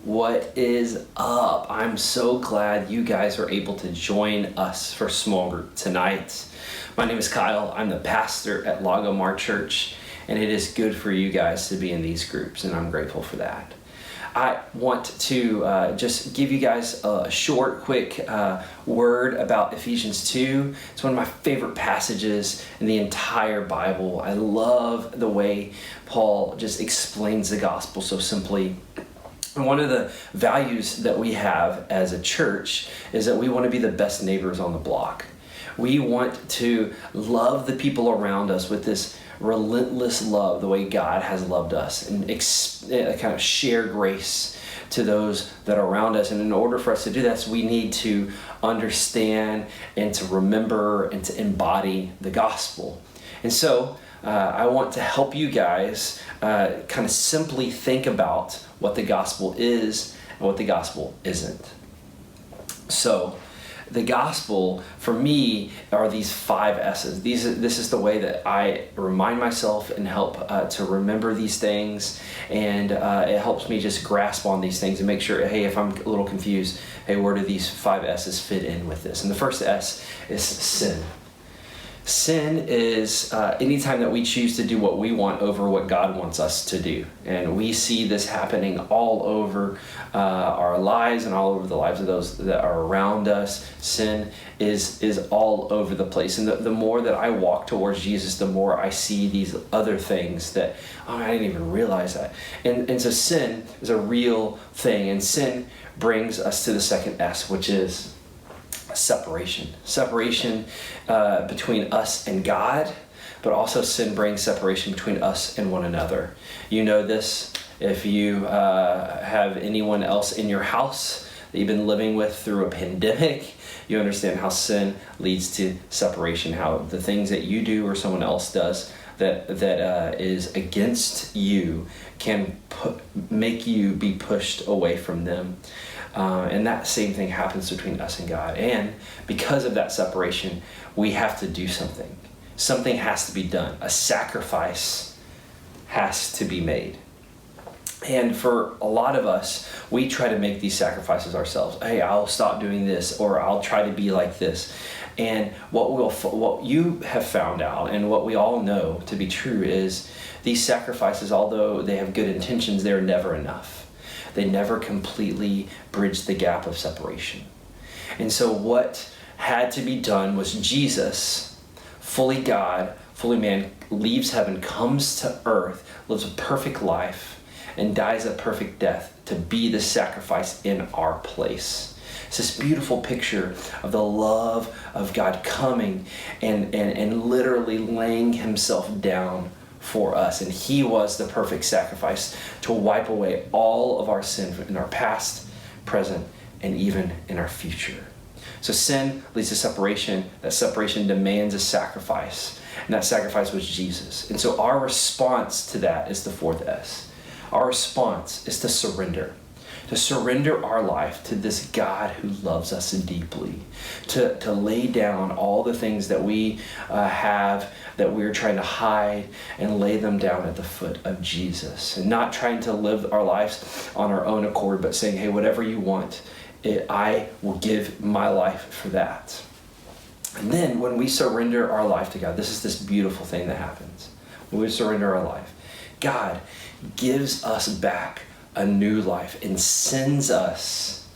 What is up? I'm so glad you guys are able to join us for small group tonight. My name is Kyle. I'm the pastor at Lago Mar Church, and it is good for you guys to be in these groups, and I'm grateful for that. I want to just give you guys a short, quick word about Ephesians 2. It's one of my favorite passages in the entire Bible. I love the way Paul just explains the gospel so simply. And one of the values that we have as a church is that we want to be the best neighbors on the block. We want to love the people around us with this relentless love, the way God has loved us, and kind of share grace to those that are around us. And in order for us to do that, we need to understand and to remember and to embody the gospel. And so I want to help you guys kind of simply think about what the gospel is and what the gospel isn't. So the gospel, for me, are these 5 S's. This is the way that I remind myself and help to remember these things, and it helps me just grasp on these things and make sure, hey, if I'm a little confused, hey, where do these 5 S's fit in with this? And the first S is sin. Sin is anytime that we choose to do what we want over what God wants us to do. And we see this happening all over our lives and all over the lives of those that are around us. Sin is all over the place. And the more that I walk towards Jesus, the more I see these other things that, I didn't even realize that. And so sin is a real thing. And sin brings us to the second S, which is separation. Separation between us and God, but also sin brings separation between us and one another. You know this if you have anyone else in your house that you've been living with through a pandemic. You understand how sin leads to separation, how the things that you do or someone else does that is against you can make you be pushed away from them. And that same thing happens between us and God. And because of that separation, we have to do something. Something has to be done. A sacrifice has to be made. And for a lot of us, we try to make these sacrifices ourselves. Hey, I'll stop doing this, or I'll try to be like this. And what you have found out, and what we all know to be true, is these sacrifices, although they have good intentions, they're never enough. They never completely bridge the gap of separation. And so what had to be done was Jesus, fully God, fully man, leaves heaven, comes to earth, lives a perfect life, and dies a perfect death to be the sacrifice in our place. It's this beautiful picture of the love of God coming and literally laying himself down for us. And he was the perfect sacrifice to wipe away all of our sin in our past, present, and even in our future. So sin leads to separation. That separation demands a sacrifice. And that sacrifice was Jesus. And so our response to that is the 4th S. Our response is to surrender. To surrender our life to this God who loves us deeply. To lay down all the things that we have that we're trying to hide, and lay them down at the foot of Jesus. And not trying to live our lives on our own accord, but saying, hey, whatever you want, I will give my life for that. And then when we surrender our life to God, this is this beautiful thing that happens. When we surrender our life, God gives us back a new life and sends us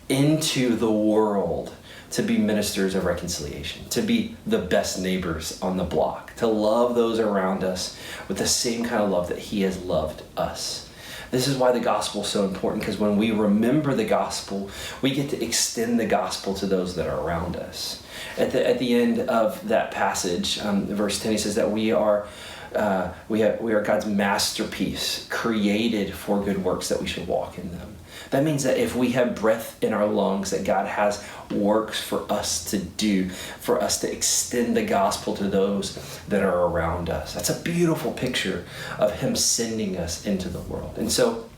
into the world to be ministers of reconciliation, to be the best neighbors on the block, to love those around us with the same kind of love that he has loved us. This is why the gospel is so important, because when we remember the gospel, we get to extend the gospel to those that are around us. At the end of that passage, verse 10, he says that we are God's masterpiece, created for good works, that we should walk in them. That means that if we have breath in our lungs, that God has works for us to do, for us to extend the gospel to those that are around us. That's a beautiful picture of him sending us into the world. And so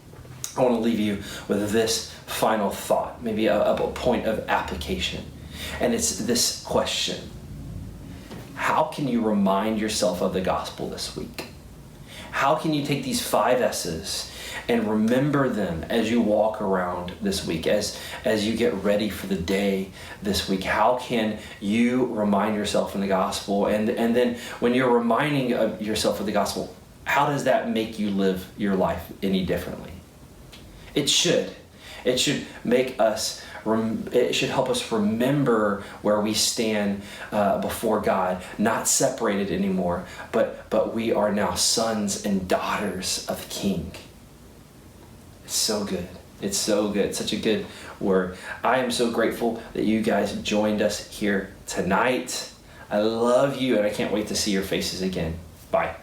I want to leave you with this final thought, maybe a point of application. And it's this question: how can you remind yourself of the gospel this week? How can you take these 5 S's and remember them as you walk around this week, as you get ready for the day this week? How can you remind yourself in the gospel? And then when you're reminding of yourself of the gospel, how does that make you live your life any differently? It should. It should make us, it should help us remember where we stand before God, not separated anymore, but we are now sons and daughters of the King. It's so good. It's so good. Such a good word. I am so grateful that you guys joined us here tonight. I love you, and I can't wait to see your faces again. Bye.